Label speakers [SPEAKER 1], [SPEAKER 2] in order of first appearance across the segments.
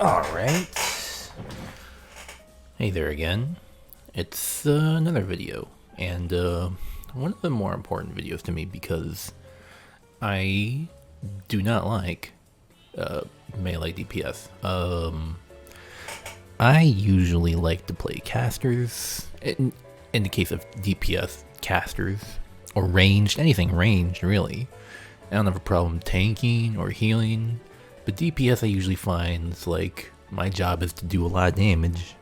[SPEAKER 1] Alright. Hey there again. It's another video, and one of the more important videos to me because I do not like melee DPS. I usually like to play casters, in the case of DPS, casters, or ranged, anything ranged really. I don't have a problem tanking or healing, but DPS I usually find is like, my job is to do a lot of damage.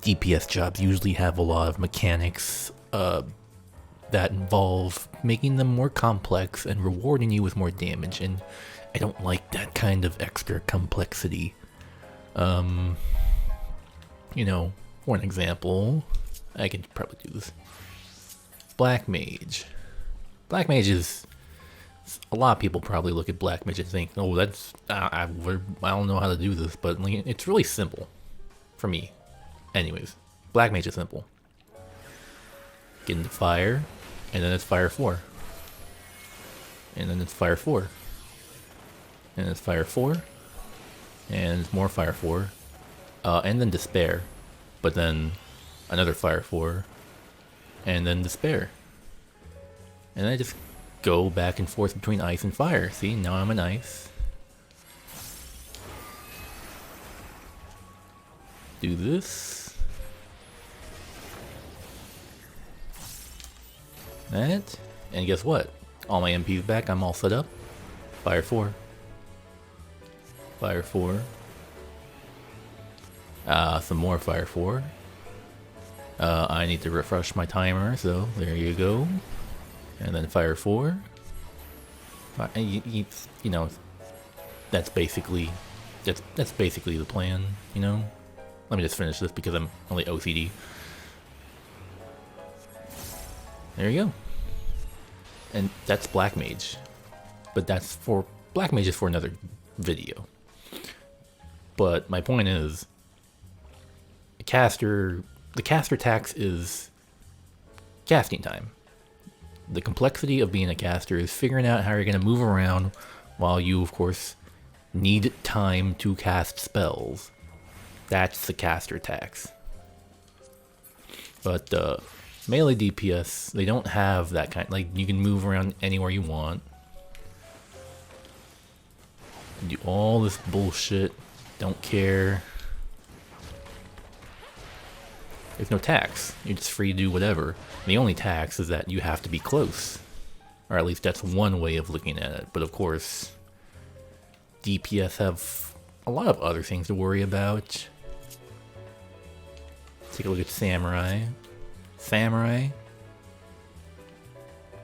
[SPEAKER 1] DPS jobs usually have a lot of mechanics that involve making them more complex and rewarding you with more damage, and I don't like that kind of extra complexity. You know, for an example, I could probably do this. Black Mage. Black Mage is... A lot of people probably look at Black Mage and think, oh, that's... I don't know how to do this, but it's really simple. For me. Anyways, Black Mage is simple. Get into fire, and then it's fire 4. And then it's fire 4. And it's fire 4. And it's more fire 4. And then despair. But then another fire 4. And then despair. And I just go back and forth between ice and fire. See, now I'm in ice. Do this. That. And guess what? All my MP's back. I'm all set up. Fire 4. Fire 4. Some more fire 4. I need to refresh my timer, so there you go. And then fire 4. You know, that's basically the plan, you know? Let me just finish this because I'm only OCD. There you go. And that's Black Mage. But that's for... Black Mage is for another video. But my point is... The caster tax is... casting time. The complexity of being a caster is figuring out how you're going to move around while you, of course, need time to cast spells. That's the caster tax. But melee DPS, they don't have that kind. Like, you can move around anywhere you want. Do all this bullshit. Don't care. There's no tax. You're just free to do whatever. The only tax is that you have to be close. Or at least that's one way of looking at it. But of course, DPS have a lot of other things to worry about. Take a look at Samurai. Samurai.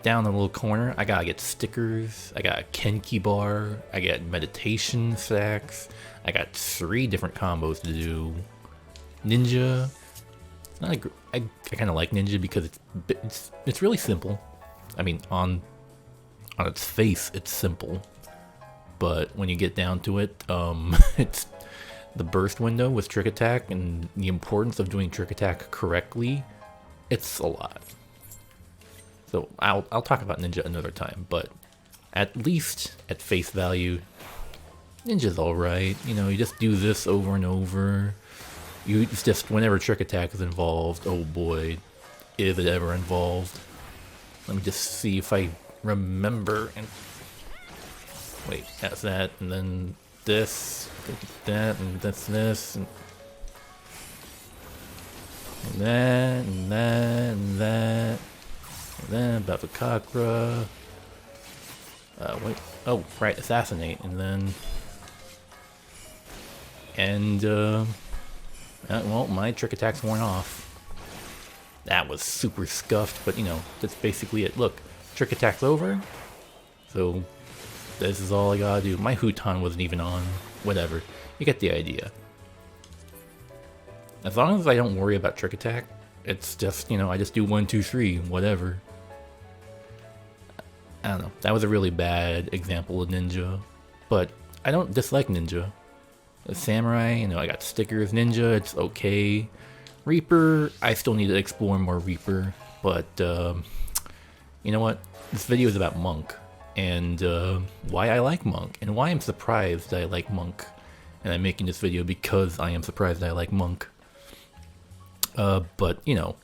[SPEAKER 1] Down the little corner, I gotta get stickers. I got a Kenki bar. I got meditation stacks. I got 3 different combos to do. Ninja. I kind of like Ninja because it's really simple. I mean, on its face, it's simple, but when you get down to it, it's the burst window with trick attack and the importance of doing trick attack correctly. It's a lot. So I'll talk about Ninja another time, but at least at face value, Ninja's all right. You know, you just do this over and over. It's just whenever trick attack is involved, oh boy, is it ever involved. Let me just see if I remember. And wait, that's that, and then this, that, and that's this, and that, and that, and that, and then Bavakakra. Wait, oh, right, assassinate, and then, and well, my trick attack's worn off. That was super scuffed, but you know, that's basically it. Look, trick attack's over, so this is all I gotta do. My Huton wasn't even on. Whatever. You get the idea. As long as I don't worry about trick attack, it's just, you know, I just do 1, 2, 3, whatever. I don't know. That was a really bad example of Ninja, but I don't dislike Ninja. Samurai, you know, I got stickers. Ninja, it's okay. Reaper, I still need to explore more Reaper, but you know what? This video is about Monk, and why I like Monk, and why I'm surprised that I like Monk. and I'm making this video because I am surprised I like Monk. But, you know,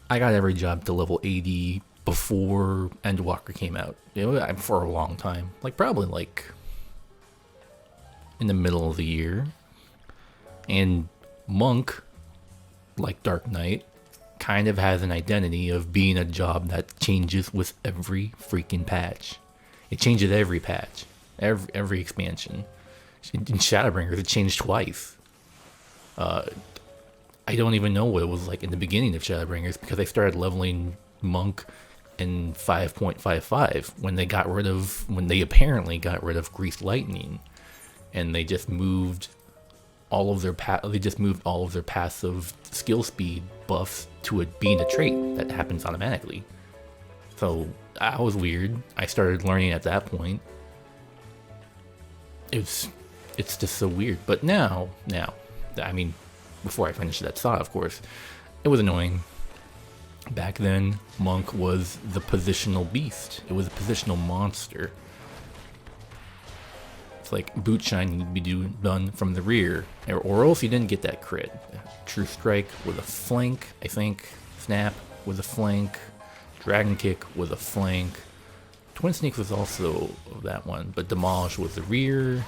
[SPEAKER 1] I got every job to level 80 before Endwalker came out. You know, for a long time. Like, probably, like, in the middle of the year. And Monk, like Dark Knight, kind of has an identity of being a job that changes with every freaking patch. It changes every patch. Every expansion. In Shadowbringers, it changed twice. I don't even know what it was like in the beginning of Shadowbringers because I started leveling Monk in 5.55 when they apparently got rid of Greased Lightning, and they just moved all of their passive skill speed buffs to it being a trait that happens automatically. So that was weird. I started learning at that point. It's just so weird. But now, I mean, before I finished that saw, of course, it was annoying. Back then, Monk was the positional beast. It was a positional monster. It's like boot shine need to be done from the rear, or else you didn't get that crit. True strike with a flank, I think. Snap with a flank. Dragon kick with a flank. Twin sneak was also that one, but demolish was the rear.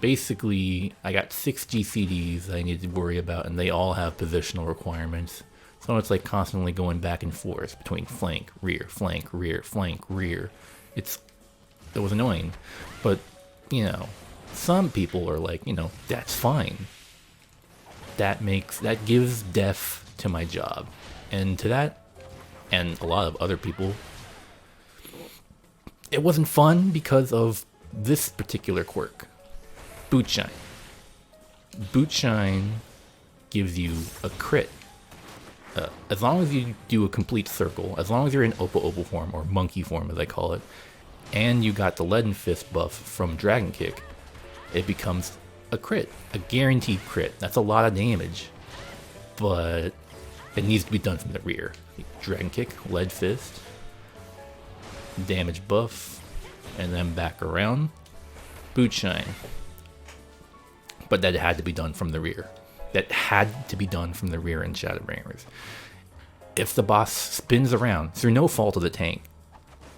[SPEAKER 1] Basically, I got 6 GCDs that I need to worry about, and they all have positional requirements. So it's like constantly going back and forth between flank, rear, flank, rear, flank, rear. It was annoying. But, you know, some people are like, you know, that's fine. That gives depth to my job. And to that, and a lot of other people, it wasn't fun because of this particular quirk. Boot shine. Boot shine gives you a crit. As long as you do a complete circle, as long as you're in Opal form, or monkey form as I call it, and you got the Leaden Fist buff from Dragon Kick, it becomes a crit. A guaranteed crit. That's a lot of damage. But it needs to be done from the rear. Dragon Kick, Lead Fist, damage buff, and then back around. Boot shine. But that had to be done from the rear. That had to be done from the rear in Shadowbringers. If the boss spins around, through no fault of the tank,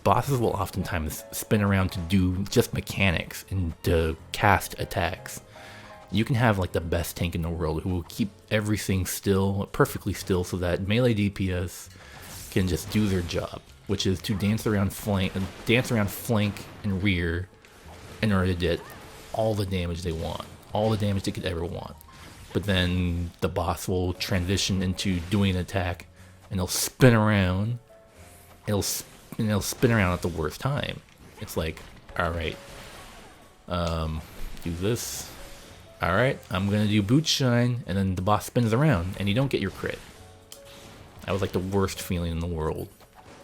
[SPEAKER 1] bosses will oftentimes spin around to do just mechanics and to cast attacks. You can have like the best tank in the world who will keep everything still, perfectly still, so that melee DPS can just do their job, which is to dance around flank and rear in order to get all the damage they want. All the damage they could ever want. But then the boss will transition into doing an attack, and they'll spin around. It'll spin around at the worst time. It's like, alright, do this. Alright, I'm gonna do boot shine, and then the boss spins around, and you don't get your crit. That was like the worst feeling in the world.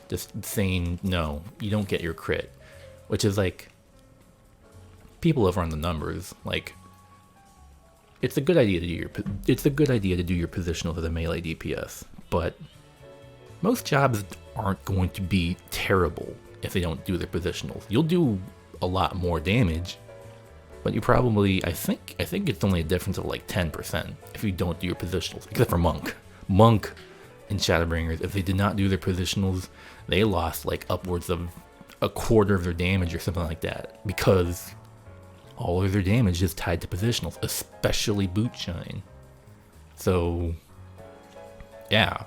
[SPEAKER 1] Just saying, no, you don't get your crit. Which is like, people have run the numbers, like, it's a good idea to do your positional to the melee DPS, but most jobs aren't going to be terrible if they don't do their positionals. You'll do a lot more damage, but you probably, I think it's only a difference of like 10% if you don't do your positionals, except for Monk. Monk in Shadowbringers, if they did not do their positionals, they lost like upwards of a quarter of their damage or something like that, because all of their damage is tied to positionals, especially boot shine. So, yeah.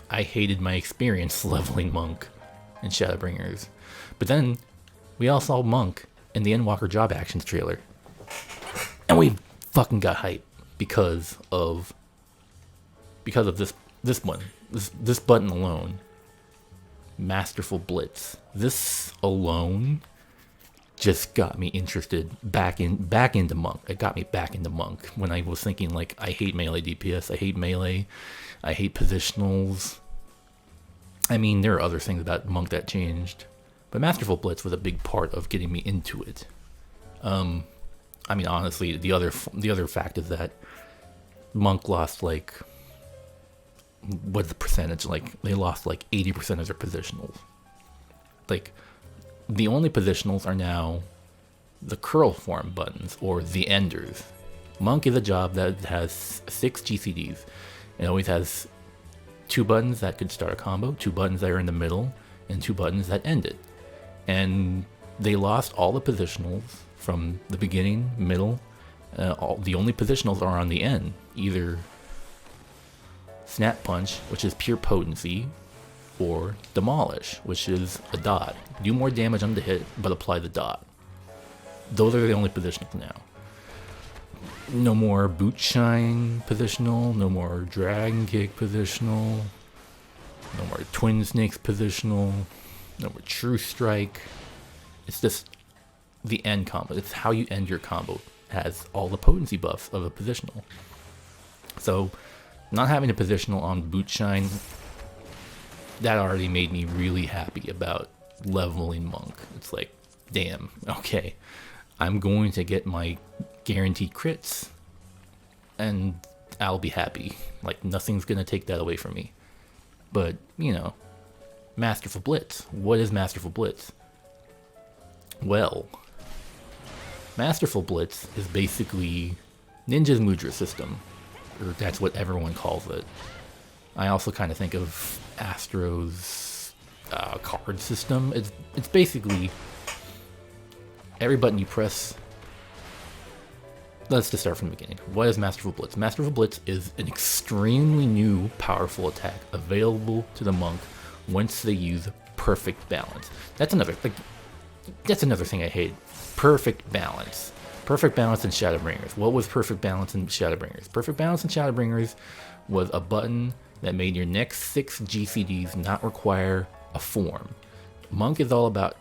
[SPEAKER 1] I hated my experience leveling Monk in Shadowbringers. But then, we all saw Monk in the Endwalker Job Actions trailer. And we fucking got hype because of this button. This button alone. Masterful Blitz. This alone just got me interested back into Monk. It got me back into Monk when I was thinking like, I hate melee DPS, I hate melee, I hate positionals. I mean, there are other things about Monk that changed, but Masterful Blitz was a big part of getting me into it. I mean, honestly, the other fact is that Monk lost like, what's the percentage? Like, they lost like 80% of their positionals. Like, the only positionals are now the curl form buttons, or the enders. Monk is a job that has 6 GCDs. It always has 2 buttons that could start a combo, 2 buttons that are in the middle, and 2 buttons that end it. And they lost all the positionals from the beginning, middle. The only positionals are on the end. Either Snap Punch, which is pure potency, or Demolish, which is a dot. Do more damage on the hit, but apply the dot. Those are the only positionals now. No more Boot Shine positional, no more Dragon Kick positional, no more Twin Snakes positional, no more True Strike. It's just the end combo. It's how you end your combo. It has all the potency buffs of a positional. So, not having a positional on Boot Shine, that already made me really happy about leveling Monk. It's like, damn, okay, I'm going to get my guaranteed crits, and I'll be happy. Like, nothing's gonna take that away from me. But, you know, Masterful Blitz. What is Masterful Blitz? Well, Masterful Blitz is basically Ninja's Mudra system, or that's what everyone calls it. I also kind of think of Astro's card system. It's basically every button you press. Let's just start from the beginning. What is Masterful Blitz? Masterful Blitz is an extremely new, powerful attack available to the Monk once they use Perfect Balance. That's another thing I hate. Perfect Balance. Perfect Balance in Shadowbringers. What was Perfect Balance in Shadowbringers? Perfect Balance in Shadowbringers was a button that made your next 6 GCDs not require a form. Monk is all about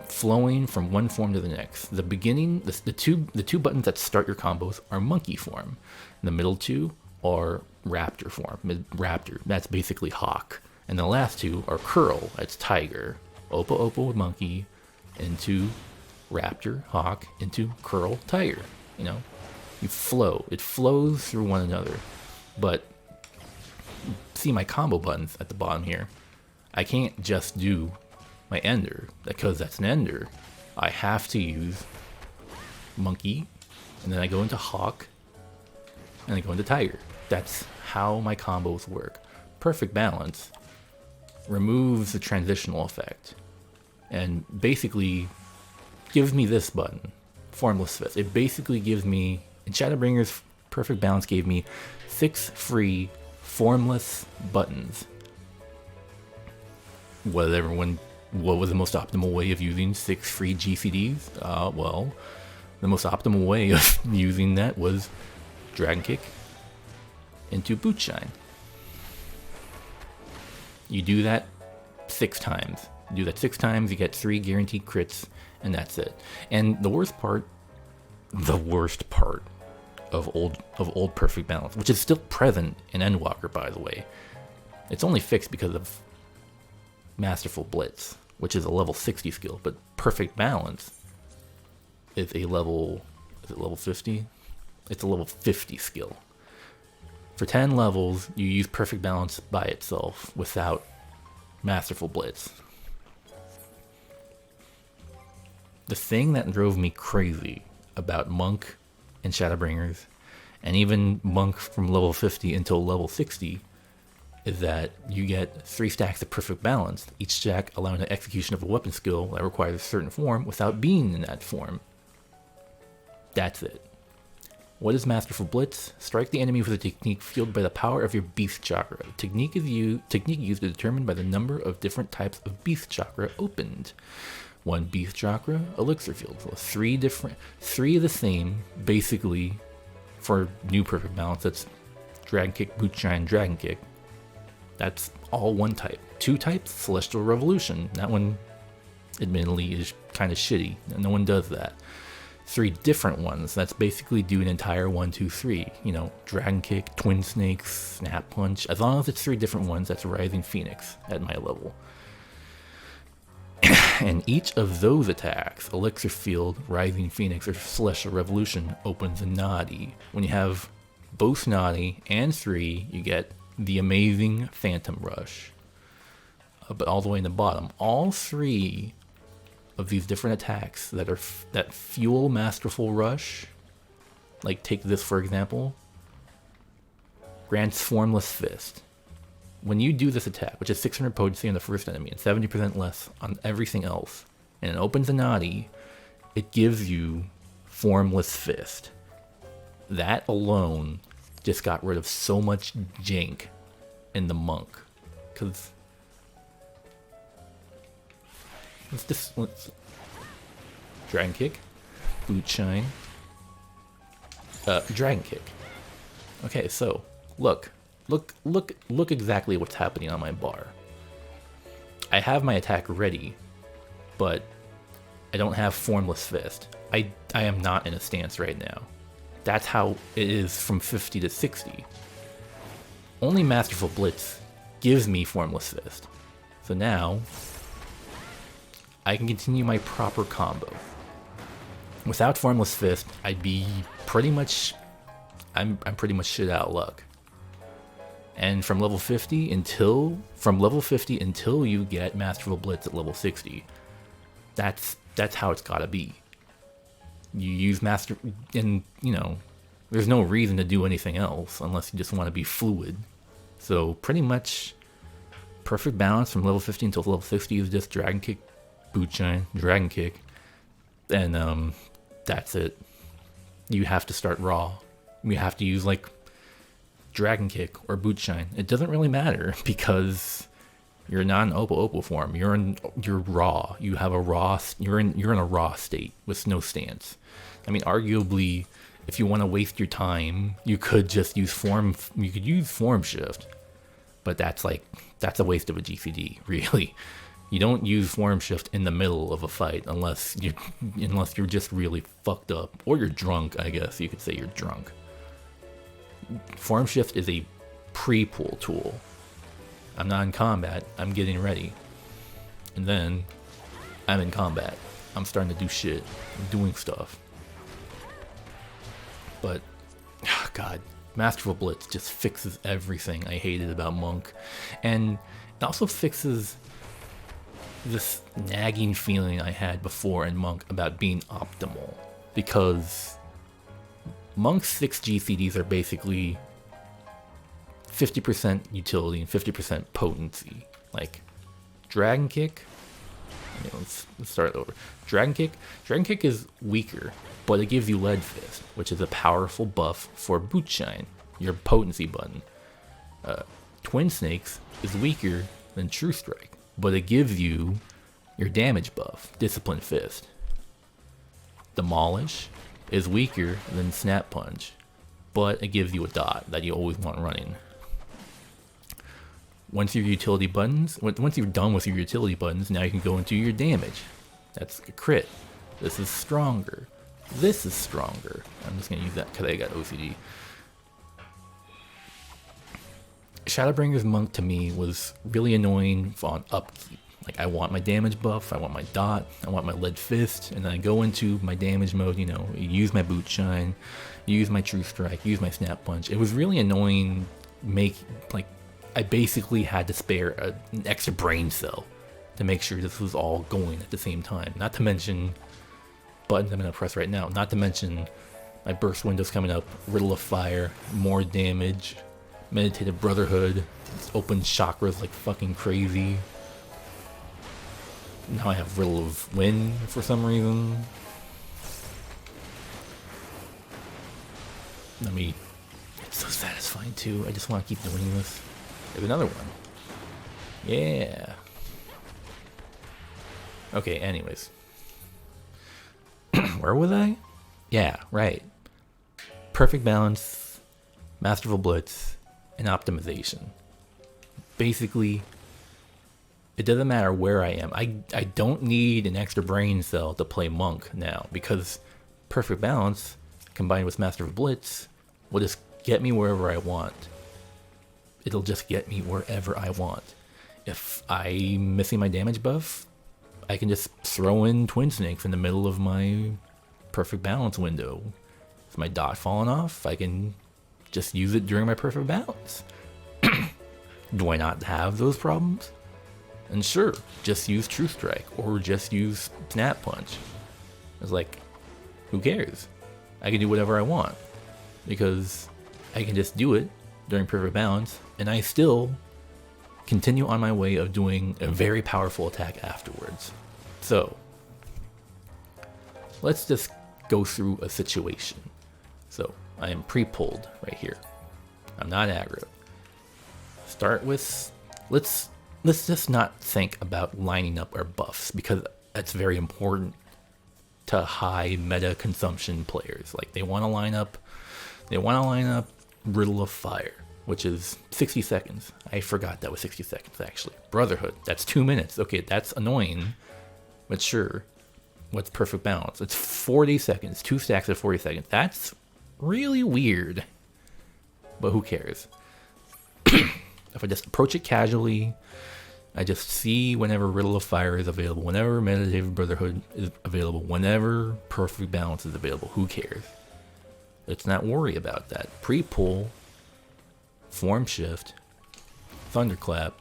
[SPEAKER 1] flowing from one form to the next. The beginning, the two buttons that start your combos are Monkey form. The middle 2 are Raptor form. Raptor, that's basically Hawk. And the last 2 are Curl, that's Tiger. Oppo with Monkey, into Raptor, Hawk, into Curl, Tiger. You know, you flow. It flows through one another. But see my combo buttons at the bottom here. I can't just do my ender, because that's an ender. I have to use Monkey, and then I go into Hawk, and I go into Tiger. That's how my combos work. Perfect Balance removes the transitional effect, and basically gives me this button, Formless Fist. It basically gives me, in Shadowbringers, Perfect Balance gave me 6 free formless buttons. What was the most optimal way of using 6 free GCDs? Well, the most optimal way of using that was Dragon Kick into Boot Shine. You do that 6 times. You do that 6 times, you get 3 guaranteed crits, and that's it. And the worst part of old Perfect Balance, which is still present in Endwalker, by the way. It's only fixed because of Masterful Blitz, which is a level 60 skill, but Perfect Balance is a level, is it level 50? It's a level 50 skill. For 10 levels, you use Perfect Balance by itself without Masterful Blitz. The thing that drove me crazy about Monk and Shadowbringers, and even Monk from level 50 until level 60, is that you get 3 stacks of Perfect Balance, each stack allowing the execution of a weapon skill that requires a certain form without being in that form. That's it. What is Masterful Blitz? Strike the enemy with a technique fueled by the power of your Beast Chakra. Technique used to determine by the number of different types of Beast Chakra opened. 1 Beast Chakra, Elixir Field. So 3 of the same, basically, for new Perfect Balance. That's Dragon Kick, Boot Shine, Dragon Kick. That's all 1 type. 2 types, Celestial Revolution. That one, admittedly, is kind of shitty. No one does that. 3 different ones. That's basically do an entire 1, 2, 3. You know, Dragon Kick, Twin Snakes, Snap Punch. As long as it's 3 different ones, that's Rising Phoenix at my level. And each of those attacks, Elixir Field, Rising Phoenix, or Celestial Revolution, opens a Naughty. When you have both Naughty and 3, you get the amazing Phantom Rush. But all the way in the bottom, all 3 of these different attacks that fuel Masterful Rush, like take this for example, grants Formless Fist. When you do this attack, which is 600 potency on the first enemy and 70% less on everything else, and it opens a Nadi, it gives you Formless Fist. That alone just got rid of so much jank in the monk. Because let's Dragon Kick, Boot Shine, Dragon Kick. Okay, so look exactly what's happening on my bar. I have my attack ready, but I don't have Formless Fist. I am not in a stance right now. That's how it is from 50 to 60. Only Masterful Blitz gives me Formless Fist. So now I can continue my proper combo. Without Formless Fist, I'd be pretty much I'm pretty much shit out of luck. And from level 50 until you get Masterful Blitz at level 60, that's how it's gotta be. You use and you know, there's no reason to do anything else unless you just want to be fluid. So pretty much perfect balance from level 50 until level 60 is just Dragon Kick, Boot Shine, Dragon Kick, and that's it. You have to start raw. You have to use like Dragon Kick or Boot Shine. It doesn't really matter because you're not in Opal form. You're raw. You have a raw. You're in a raw state with no stance. I mean, arguably, if you want to waste your time, you could just use form. You could use Form Shift, but that's a waste of a GCD. Really, you don't use Form Shift in the middle of a fight unless you're just really fucked up or you're drunk. I guess you could say you're drunk. Form Shift is a pre-pull tool. I'm not in combat, I'm getting ready. And then I'm in combat. I'm starting to do shit. I'm doing stuff. But, oh God, Masterful Blitz just fixes everything I hated about Monk. And it also fixes this nagging feeling I had before in Monk about being optimal. Because Monk's 6 GCDs are basically 50% utility and 50% potency. Like Dragon Kick. Let's start over. Dragon Kick is weaker, but it gives you Lead Fist, which is a powerful buff for Boot Shine, your potency button. Twin Snakes is weaker than True Strike, but it gives you your damage buff, Discipline Fist. Demolish is weaker than Snap Punch, but it gives you a dot that you always want running. Once you're done with your utility buttons, now you can go into your damage. That's a crit. This is stronger. This is stronger. I'm just gonna use that because I got OCD. Shadowbringer's Monk to me was really annoying on upkeep. Like, I want my damage buff, I want my dot, I want my Lead Fist, and then I go into my damage mode, you know, use my Boot Shine, use my True Strike, use my Snap Punch. It was really annoying. I basically had to spare an extra brain cell to make sure this was all going at the same time. Not to mention buttons I'm going to press right now. Not to mention my burst windows coming up, Riddle of Fire, more damage, Meditative Brotherhood, open chakras like fucking crazy. Now I have Riddle of Wind for some reason. It's so satisfying too. I just want to keep doing this. There's another one. Yeah. Okay, anyways. Where was I? Yeah, right. Perfect balance, Masterful Blitz, and optimization. Basically, it doesn't matter where I am. I don't need an extra brain cell to play Monk now, because Perfect Balance, combined with Masterful Blitz, will just get me wherever I want. It'll just get me wherever I want. If I'm missing my damage buff, I can just throw in Twin Snakes in the middle of my Perfect Balance window. If my dot falling off, I can just use it during my Perfect Balance. Do I not have those problems? And sure, just use True Strike or just use Snap Punch. It's like, who cares? I can do whatever I want because I can just do it during perfect balance, and I still continue on my way of doing a very powerful attack afterwards. So let's just go through a situation. So I am pre-pulled right here. I'm not aggro. Start with, let's just not think about lining up our buffs because that's very important to high meta consumption players. Like they want to line up Riddle of Fire, which is 60 seconds. I forgot that was 60 seconds actually. Brotherhood, that's 2 minutes. Okay, that's annoying, but sure. What's perfect balance? It's 40 seconds, 2 stacks of 40 seconds. That's really weird, but who cares? If I just approach it casually, I just see whenever Riddle of Fire is available, whenever Meditative Brotherhood is available, whenever perfect balance is available, who cares? Let's not worry about that. Pre-pull, form shift, thunderclap.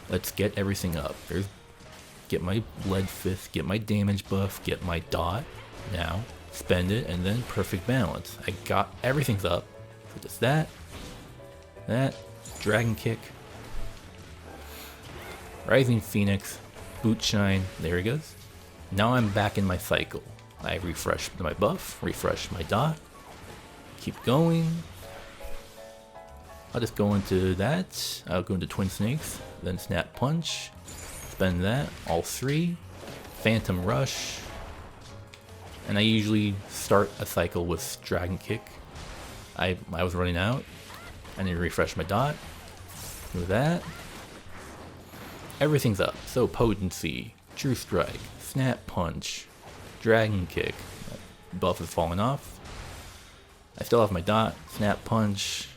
[SPEAKER 1] Let's get everything up. Get my lead fist, get my damage buff, get my dot. Now, spend it, and then perfect balance. I got everything's up. So just that, dragon kick, rising phoenix, boot shine. There he goes. Now I'm back in my cycle. I refresh my buff, refresh my dot, keep going. I'll just go into that. I'll go into Twin Snakes, then Snap Punch, spend that, all 3, Phantom Rush, and I usually start a cycle with Dragon Kick. I was running out, I need to refresh my dot, do that. Everything's up, so Potency, True Strike, Snap Punch, Dragon Kick, buff is falling off. I still have my dot, Snap Punch,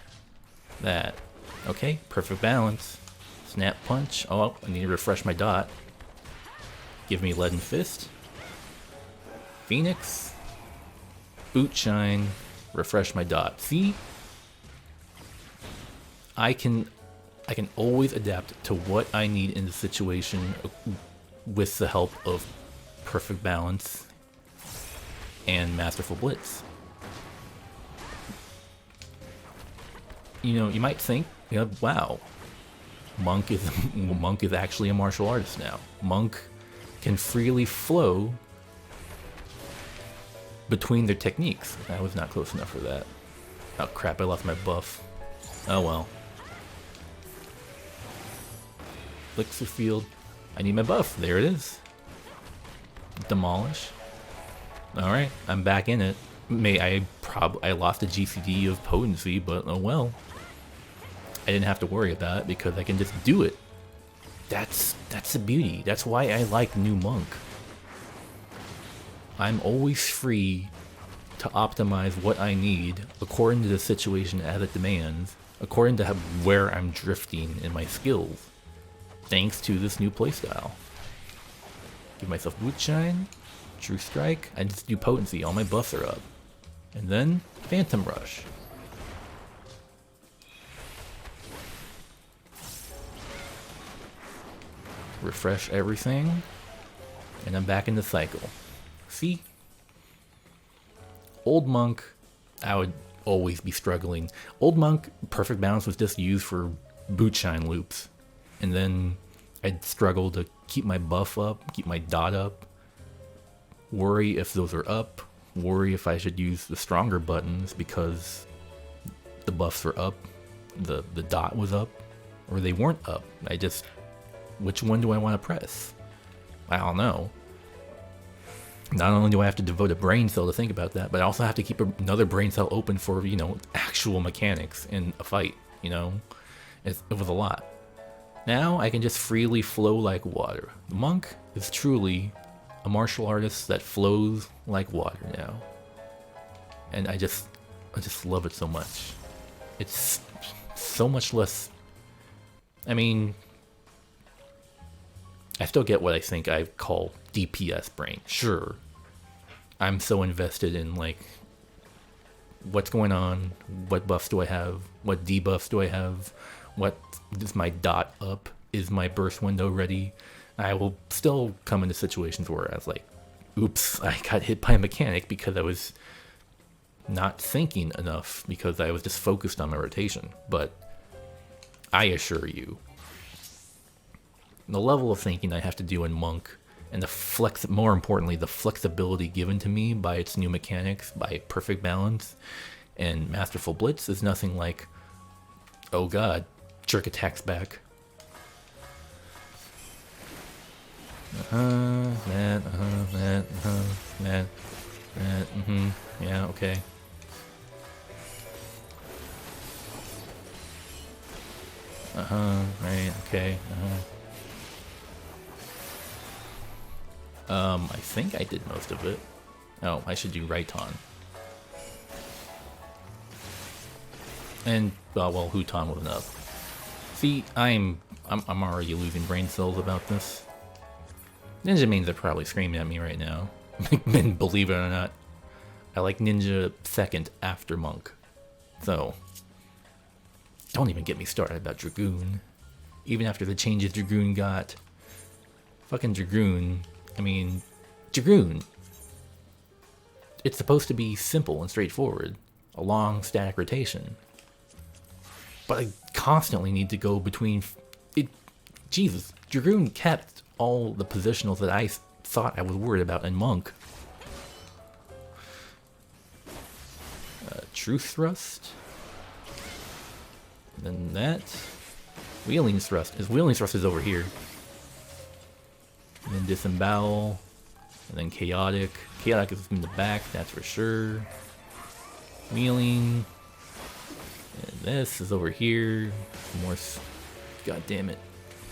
[SPEAKER 1] that. Okay, perfect balance. Snap Punch. Oh, I need to refresh my dot. Give me Leaden Fist. Phoenix. Boot Shine. Refresh my dot. See? I can always adapt to what I need in the situation with the help of perfect balance and Masterful Blitz. You know, you might think, you know, wow, Monk is actually a martial artist now. Monk can freely flow between their techniques. I was not close enough for that. Oh crap, I lost my buff. Oh well. Elixir field. I need my buff. There it is. Demolish. Alright, I'm back in it. I lost a GCD of potency, but oh well. I didn't have to worry about it because I can just do it. That's the beauty. That's why I like new Monk. I'm always free to optimize what I need according to the situation as it demands, according to where I'm drifting in my skills, thanks to this new playstyle. Give myself Boot Shine, True Strike, I just do Potency, all my buffs are up. And then Phantom Rush. Refresh everything, and I'm back in the cycle. See? Old Monk, I would always be struggling. Old Monk, perfect balance was just used for boot shine loops. And then I'd struggle to keep my buff up, keep my dot up, worry if those are up, worry if I should use the stronger buttons because the buffs were up, the dot was up, or they weren't up. Which one do I want to press? I don't know. Not only do I have to devote a brain cell to think about that, but I also have to keep another brain cell open for, you know, actual mechanics in a fight, you know? It was a lot. Now I can just freely flow like water. The Monk is truly a martial artist that flows like water now. And I just love it so much. It's so much less... I mean... I still get what I think I call DPS brain. Sure, I'm so invested in, like, what's going on, what buffs do I have, what debuffs do I have, what is my dot up, is my burst window ready? I will still come into situations where I was like, oops, I got hit by a mechanic because I was not thinking enough, because I was just focused on my rotation. But I assure you, the level of thinking I have to do in Monk, and more importantly, the flexibility given to me by its new mechanics, by Perfect Balance and Masterful Blitz, is nothing like, oh god, jerk attacks back. That, yeah, okay. Right, okay, I think I did most of it. Oh, I should do Raiton. And, well, Huton was enough. See, I'm already losing brain cells about this. Ninja mains are probably screaming at me right now. And believe it or not, I like Ninja second after Monk. So, don't even get me started about Dragoon. Even after the changes Dragoon got. Fucking Dragoon. I mean, Dragoon. It's supposed to be simple and straightforward. A long static rotation. But I constantly need to go between... Jesus, Dragoon kept all the positionals that I thought I was worried about in Monk. Truth Thrust. And then that. Wheeling Thrust. Wheeling Thrust is over here. And then Disembowel. And then Chaotic. Chaotic is in the back, that's for sure. Wheeling. And this is over here. More. God damn it.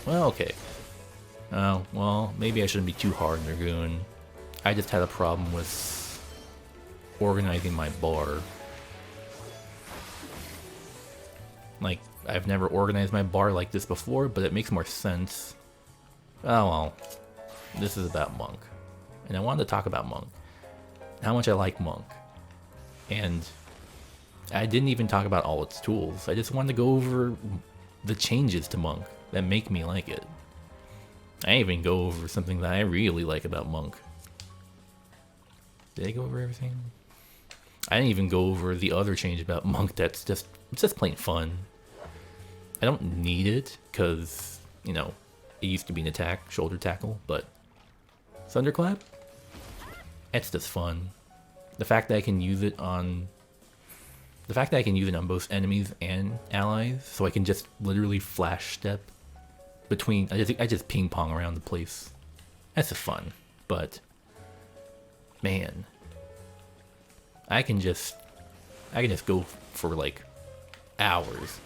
[SPEAKER 1] Well, okay. Oh, well, maybe I shouldn't be too hard on Dragoon. I just had a problem with organizing my bar. Like, I've never organized my bar like this before, but it makes more sense. Oh well, this is about Monk. And I wanted to talk about Monk. How much I like Monk. And I didn't even talk about all its tools. I just wanted to go over the changes to Monk that make me like it. I didn't even go over something that I really like about Monk. Did I go over everything? I didn't even go over the other change about Monk that's just plain fun. I don't need it, because, you know, it used to be an attack, shoulder tackle, but Thunderclap? It's just fun. The fact that I can use it on... The fact that I can use it on both enemies and allies, so I can just literally flash step between... I just ping pong around the place. That's just fun, but... Man... I can just go for like hours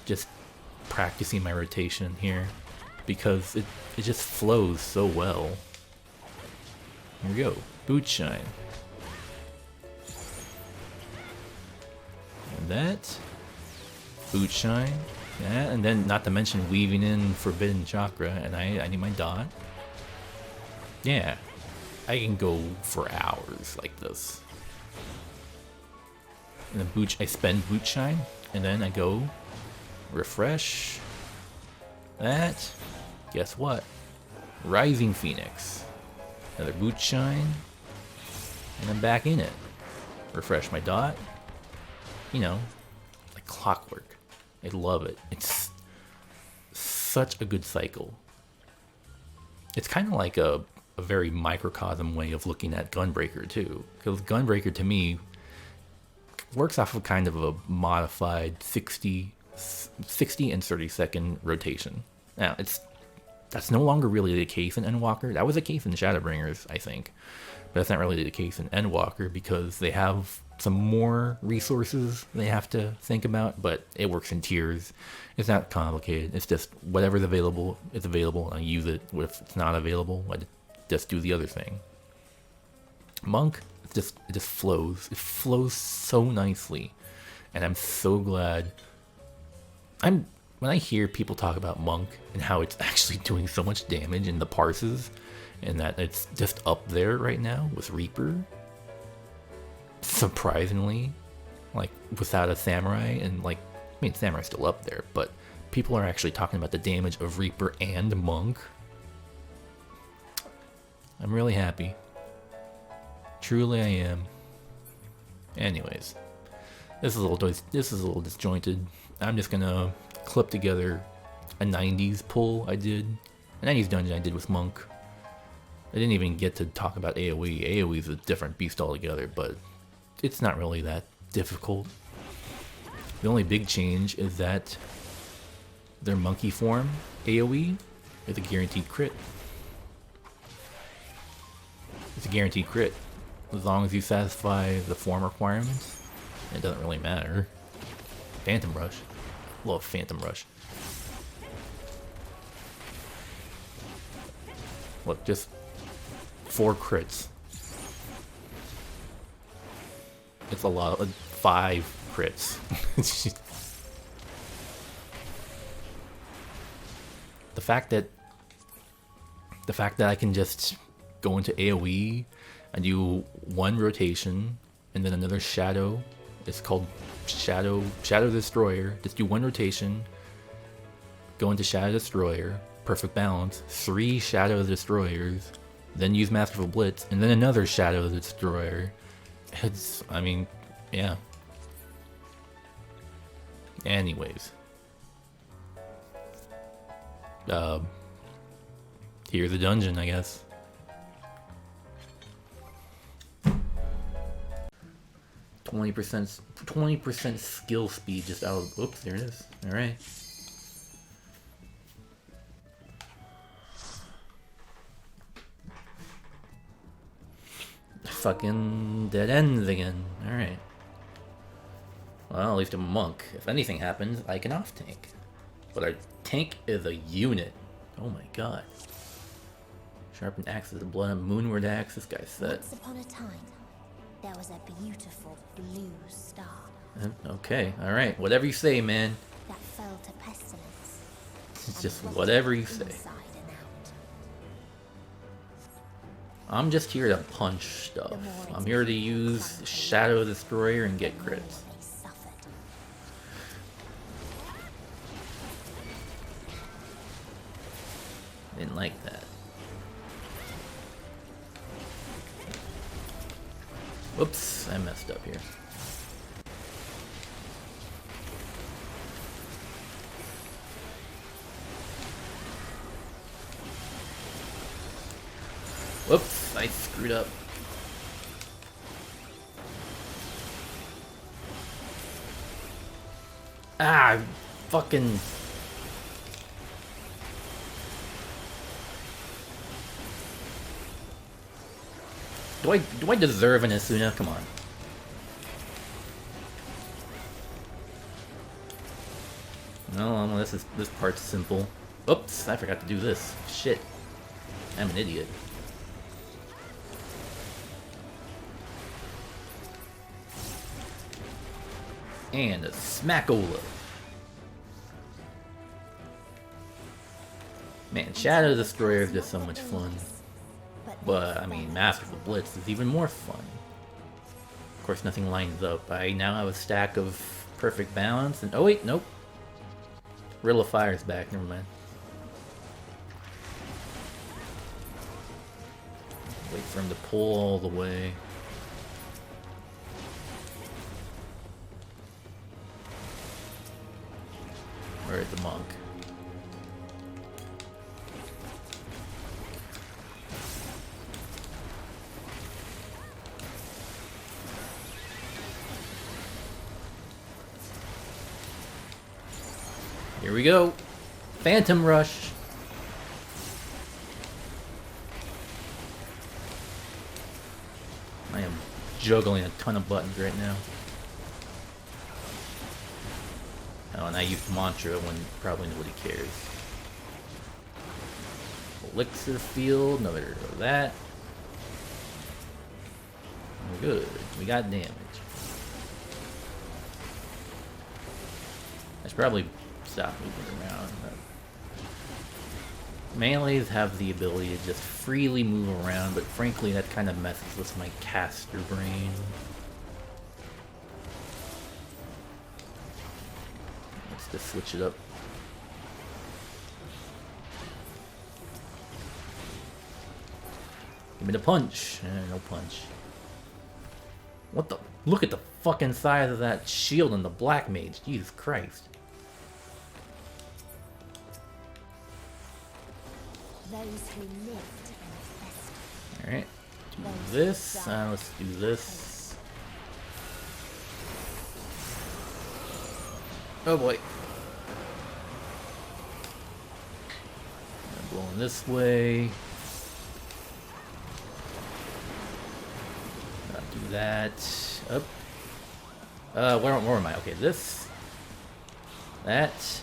[SPEAKER 1] just practicing my rotation here, because it just flows so well. Here we go, Boot Shine. And that, Boot Shine, yeah, and then not to mention weaving in Forbidden Chakra, and I need my dot. Yeah, I can go for hours like this. And then I spend Boot Shine, and then I go refresh. That, guess what? Rising Phoenix. Another Boot Shine, and I'm back in it. Refresh my dot. You know, like clockwork. I love it. It's such a good cycle. It's kind of like a very microcosm way of looking at Gunbreaker too, because Gunbreaker to me works off of kind of a modified 60 and 30 second rotation. Now, that's no longer really the case in Endwalker. That was the case in Shadowbringers, I think. But that's not really the case in Endwalker, because they have some more resources they have to think about, but it works in tiers. It's not complicated. It's just whatever's available is available, and I use it. If it's not available, I just do the other thing. Monk, it just flows. It flows so nicely, and I'm so glad. When I hear people talk about Monk and how it's actually doing so much damage in the parses, and that it's just up there right now with Reaper, surprisingly, like without a Samurai, and like, I mean, Samurai's still up there, but People are actually talking about the damage of Reaper and Monk. I'm really happy. Truly I am. Anyways, this is a little disjointed. I'm just gonna clip together a 90s pull I did, a 90s dungeon I did with Monk. I didn't even get to talk about AoE. AoE is a different beast altogether, but it's not really that difficult. The only big change is that their monkey form AoE is a guaranteed crit. It's a guaranteed crit. As long as you satisfy the form requirements, it doesn't really matter. Phantom Rush. Love Phantom Rush. Look, just 4 crits. It's a lot of 5 crits. The fact that I can just go into AoE and do 1 rotation and then another shadow. It's called Shadow Destroyer. Just do 1 rotation, go into Shadow Destroyer, perfect balance, 3 Shadow Destroyers, then use Masterful Blitz, and then another Shadow Destroyer. It's, I mean, yeah. Anyways. Here's the dungeon, I guess. $20% skill speed just out of, oops, there it is. Alright. Fucking dead ends again. Alright. Well, at least I'm a monk. If anything happens, I can off tank. But our tank is a unit. Oh my god. Sharpened axe is a blood and moonward axe. This guy's set.
[SPEAKER 2] Once upon a time, there was a beautiful blue star.
[SPEAKER 1] Okay, alright. Whatever you say, man.
[SPEAKER 2] That fell to pestilence.
[SPEAKER 1] It's just whatever you say. I'm just here to punch stuff. I'm here to use Shadow Destroyer and get crits. Didn't like that. Whoops, I messed up here. Whoops, I screwed up. Ah, fucking... Do I deserve an Asuna? Come on. No, this part's simple. Oops, I forgot to do this. Shit. I'm an idiot. And a Smackola. Man, Shadow Destroyer is just so much fun. But, I mean, Masterful Blitz is even more fun. Of course, nothing lines up. I now have a stack of perfect balance, and oh wait, nope. Rill of Fire's back, never mind. Wait for him to pull all the way. Where is the monk? Here we go. Phantom Rush. I am juggling a ton of buttons right now. Oh, and I used Mantra when probably nobody cares. Elixir Field, another of that. We're good. We got damage. I should probably stop moving around. Melees have the ability to just freely move around, but frankly that kind of messes with my caster brain. Let's just switch it up. Give me the punch. No punch. What the? Look at the fucking size of that shield on the Black Mage. Jesus Christ.
[SPEAKER 2] Those who lived and
[SPEAKER 1] Alright. Do this. Let's do this. Oh boy. I'm going this way. Do that. Up. Where am I? Okay, this. That.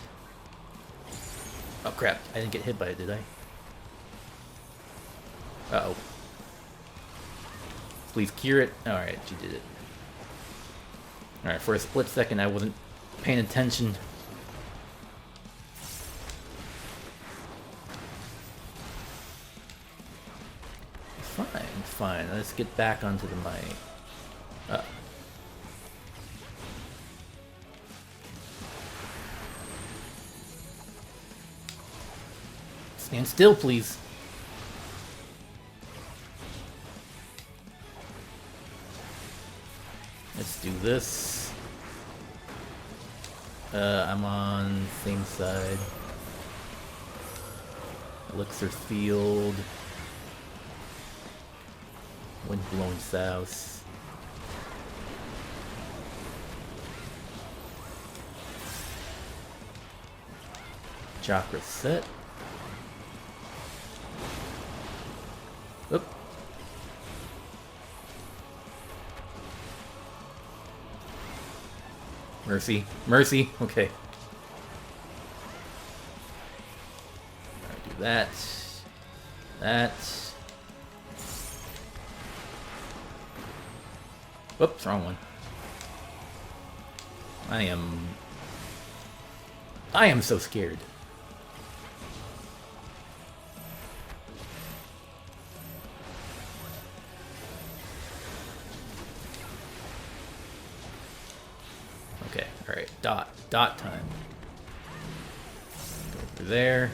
[SPEAKER 1] Oh crap! I didn't get hit by it, did I? Uh-oh. Please cure it. Alright, she did it. Alright, for a split second I wasn't paying attention. Fine. Let's get back onto the mic. Stand still, please. Let's do this. I'm on same side. Elixir field. Wind blowing south. Chakra set. Oop. Mercy. Mercy. Okay. Alright, do that. That. Whoops, wrong one. I am so scared. Okay, alright, dot time. Go through there.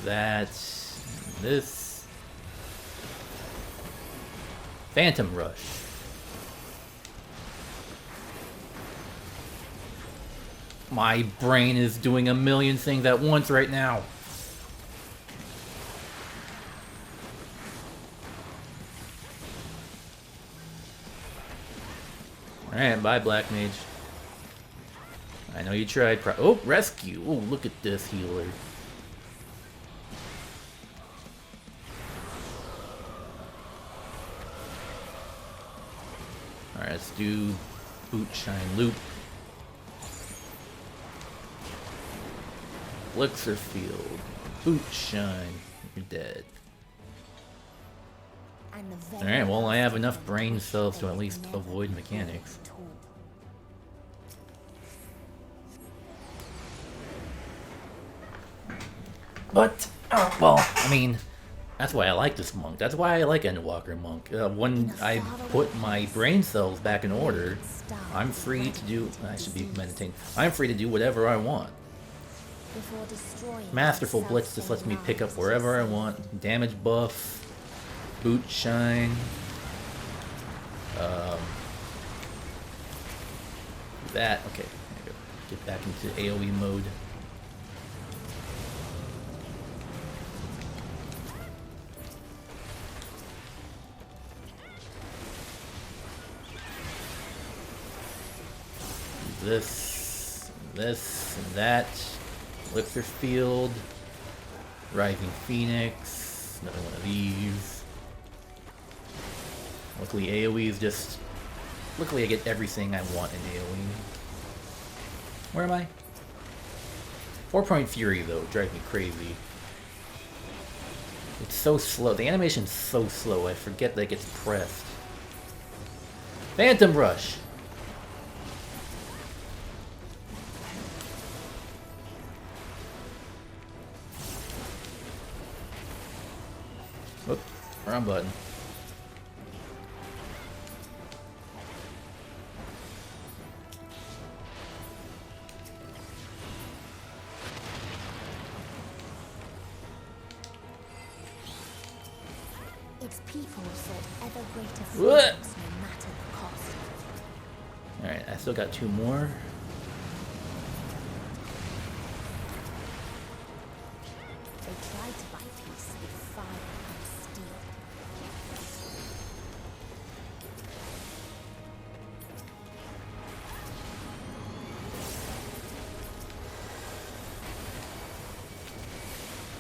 [SPEAKER 1] That's this. Phantom Rush. My brain is doing a million things at once right now. Alright, bye Black Mage. I know you tried. Oh, rescue! Oh, look at this healer. Alright, let's do Boot Shine Loop. Elixir Field. Boot Shine. You're dead. Alright, well I have enough brain cells to at least avoid mechanics. But, well, I mean, that's why I like this monk. That's why I like Endwalker monk. When I put my brain cells back in order, I'm free to do... I should be meditating. I'm free to do whatever I want. Masterful Blitz just lets me pick up wherever I want. Damage buff. Boot Shine. That. Okay. There we go. Get back into AoE mode. This, and that. Elixir Field. Rising Phoenix. Another one of these. Luckily AoE is just... Luckily I get everything I want in AoE. Where am I? 4-point Fury though, drives me crazy. It's so slow. The animation's so slow, I forget that it gets pressed. Phantom Rush! Oop, wrong button.
[SPEAKER 2] Its people sought ever greater
[SPEAKER 1] What?
[SPEAKER 2] freedoms, no matter the cost.
[SPEAKER 1] Alright, I still got 2 more.
[SPEAKER 2] They tried to buy peace with fire and steel.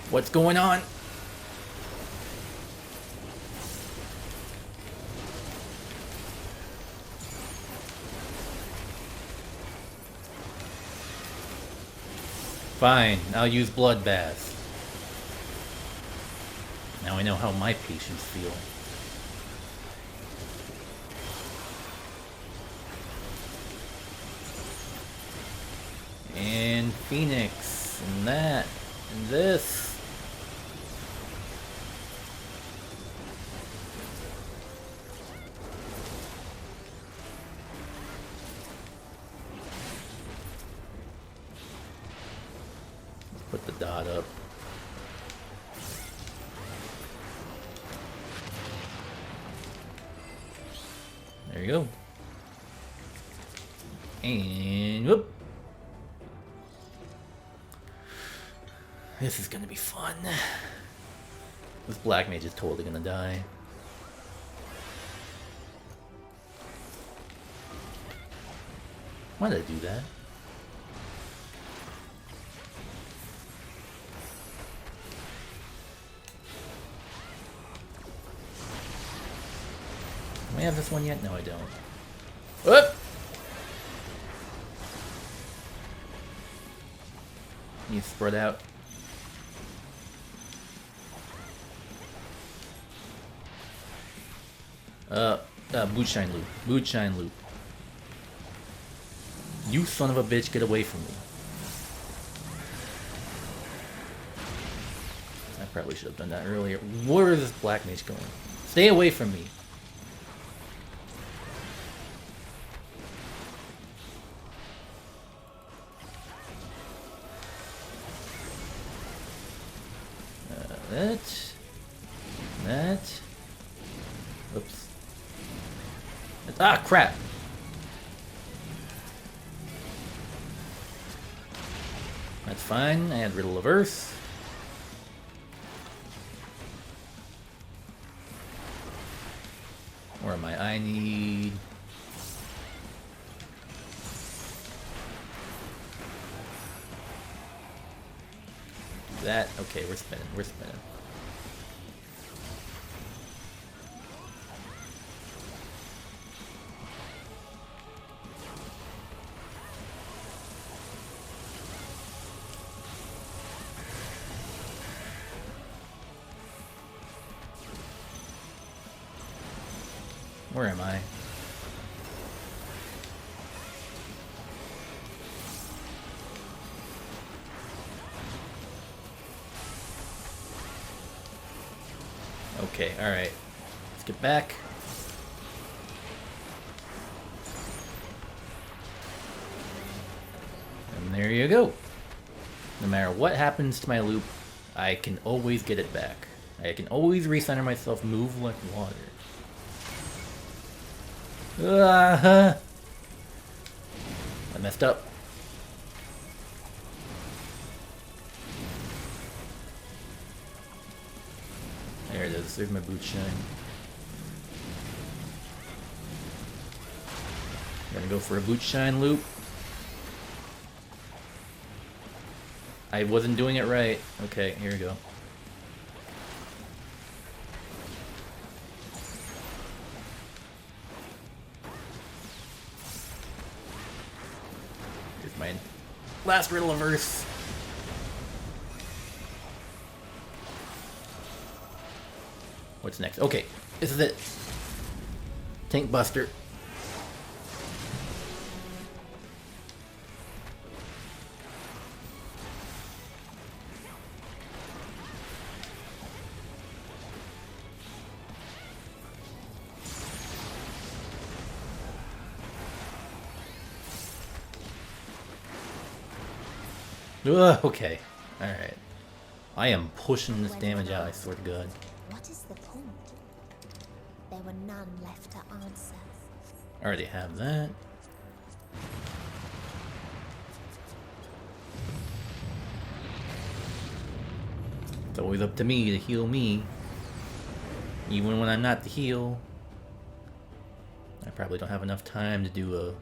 [SPEAKER 1] What's going on? Fine, I'll use Bloodbath. Now I know how my patients feel. And Phoenix, and that, and this. Put the dot up. There you go. And whoop. This is gonna be fun. This black mage is totally gonna die. Why did I do that? Do I have this one yet? No, I don't. Whoop! You spread out. Bootshine loop. Bootshine loop. You son of a bitch, get away from me. I probably should have done that earlier. Where is this black mage going? Stay away from me. That. Oops. Ah, crap. That's fine. I had Riddle of Earth. Where am I? I need... that. Okay, we're spinning. We're spinning. Where am I? Okay, alright. Let's get back. And there you go. No matter what happens to my loop, I can always get it back. I can always recenter myself, move like water. I messed up. There it is. There's my boot shine. Gonna go for a boot shine loop. I wasn't doing it right. Okay, here we go. Here's my last Riddle of Earth. What's next? Okay, this is it. Tank Buster. Okay, alright. I am pushing this damage out, I swear to God.
[SPEAKER 2] What is the point? There were none left to answer.
[SPEAKER 1] I already have that. It's always up to me to heal me. Even when I'm not the heal. I probably don't have enough time to do a...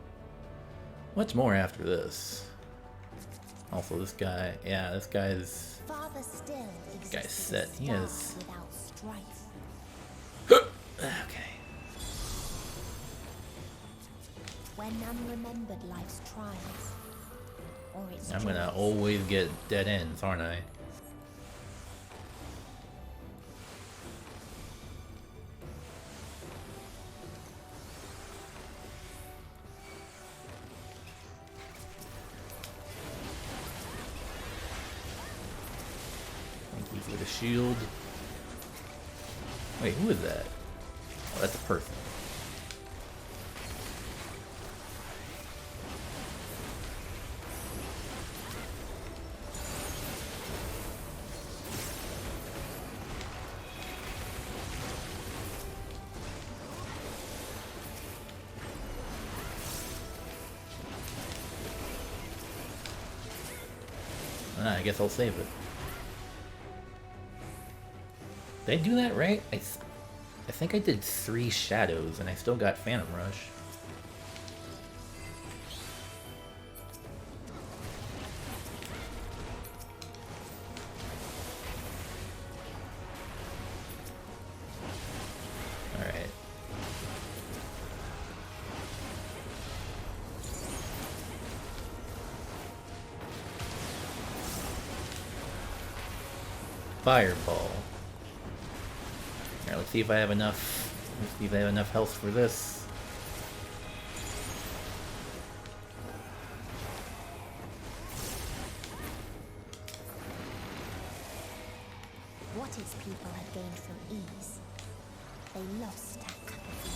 [SPEAKER 1] What's more after this? Also, this guy... Yeah, this guy's...
[SPEAKER 2] Father still
[SPEAKER 1] This guy's set. He has...
[SPEAKER 2] without strife.
[SPEAKER 1] Okay.
[SPEAKER 2] When none remembered life's trials, or its
[SPEAKER 1] I'm gonna
[SPEAKER 2] joys.
[SPEAKER 1] always get dead ends, aren't I? Thank you for the shield. Wait, who is that? Oh, that's a person. I guess I'll save it. Did I do that right? I think I did 3 shadows and I still got Phantom Rush. Alright. Fireball. Alright, let's see if I have enough. Let's see if I have enough health for this.
[SPEAKER 2] What his people had gained from ease, they lost at apathy.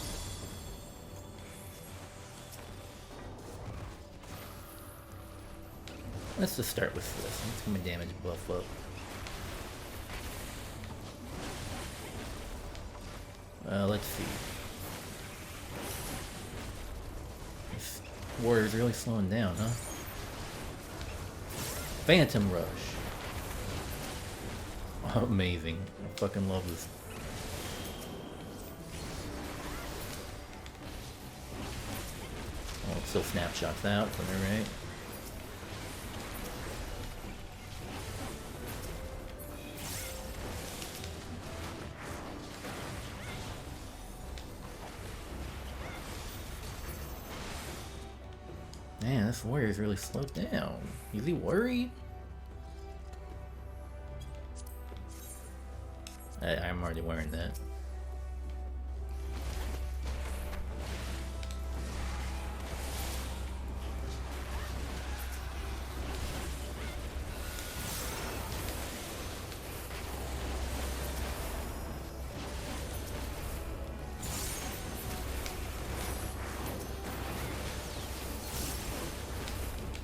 [SPEAKER 1] Let's just start with this. Let's get my damage buff up. Let's see. This warrior's really slowing down, huh? Phantom Rush. Amazing. I fucking love this. Oh, it still snapshots out, alright. Man, this warrior's really slowed down. Is he worried? I'm already wearing that.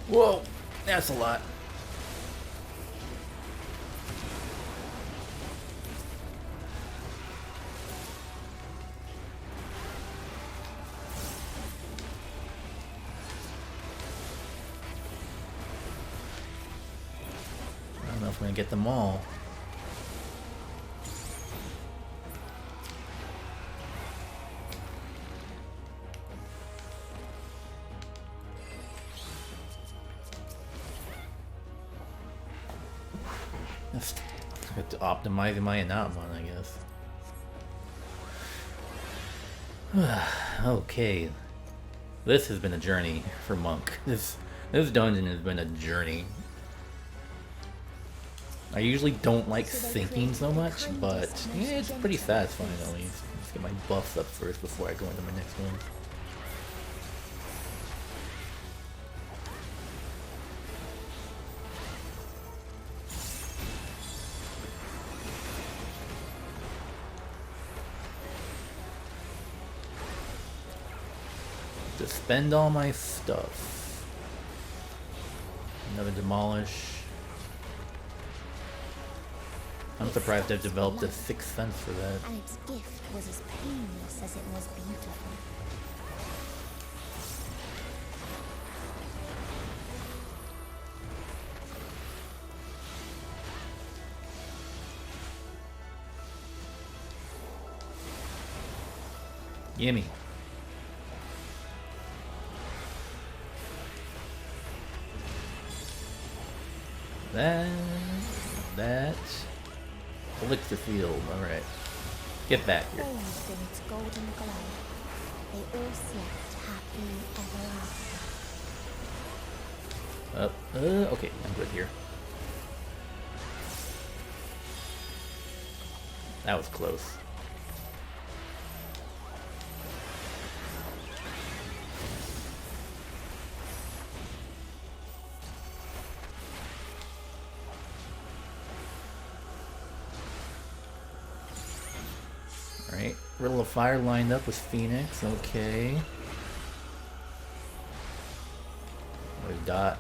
[SPEAKER 1] Whoa, that's a lot. I don't know if we're gonna get them all. Just have to optimize my Anatmon, I guess. Okay. This has been a journey for Monk. This dungeon has been a journey. I usually don't like thinking so much, but yeah, it's pretty satisfying at least. Let's get my buffs up first before I go into my next one. To spend all my stuff. Another demolish. I'm surprised they've developed a sixth sense for that.
[SPEAKER 2] And its gift was as painless as it was beautiful.
[SPEAKER 1] Gimme. That elixir field. All right, get back here.
[SPEAKER 2] Bathed in its golden glow, they all slept happily ever after.
[SPEAKER 1] Okay, I'm good here. That was close. Alright, Riddle of Fire lined up with Phoenix, okay. There's Dot.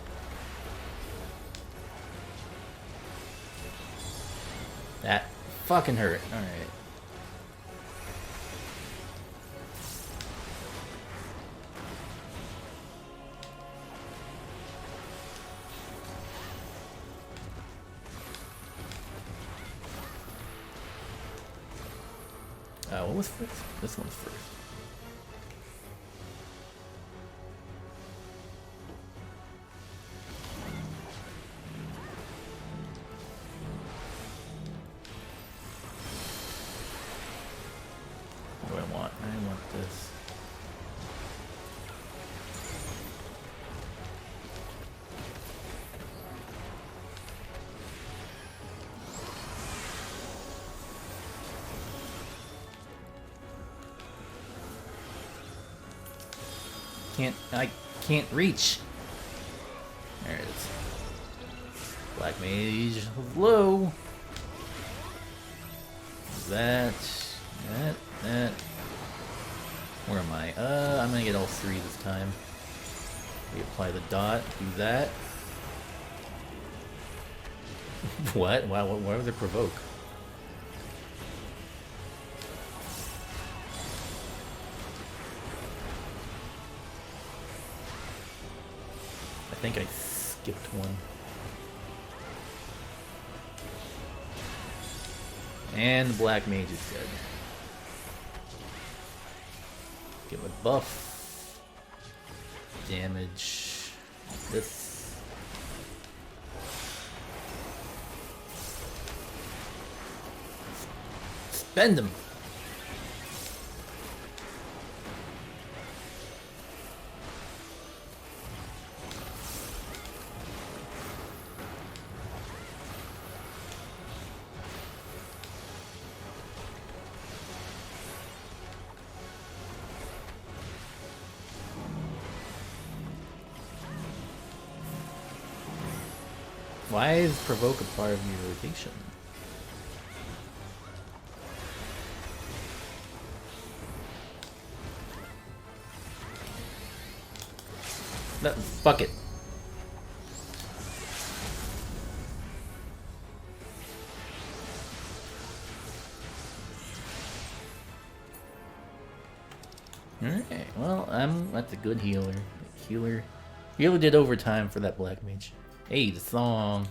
[SPEAKER 1] That fucking hurt. Alright. What was first? This one's first. What do I want? I want this. I can't reach. There it is. Black Mage low. That. Where am I? I'm gonna get all three this time. We apply the dot, do that. What? Wow, why would it provoke? I think I skipped one. And the Black Mage is dead. Get my buff. Damage. This. Spend them. Why is provoke a part of your rotation? No, fuck it. Alright, well, that's a good healer. Healer did overtime for that Black Mage. Hey, the song.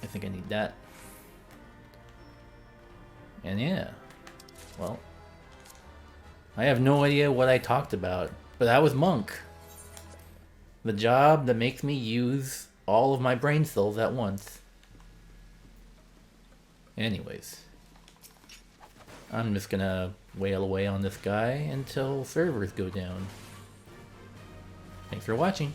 [SPEAKER 1] I think I need that. And yeah. Well. I have no idea what I talked about, but that was Monk. The job that makes me use all of my brain cells at once. Anyways. I'm just gonna wail away on this guy until servers go down. Thanks for watching.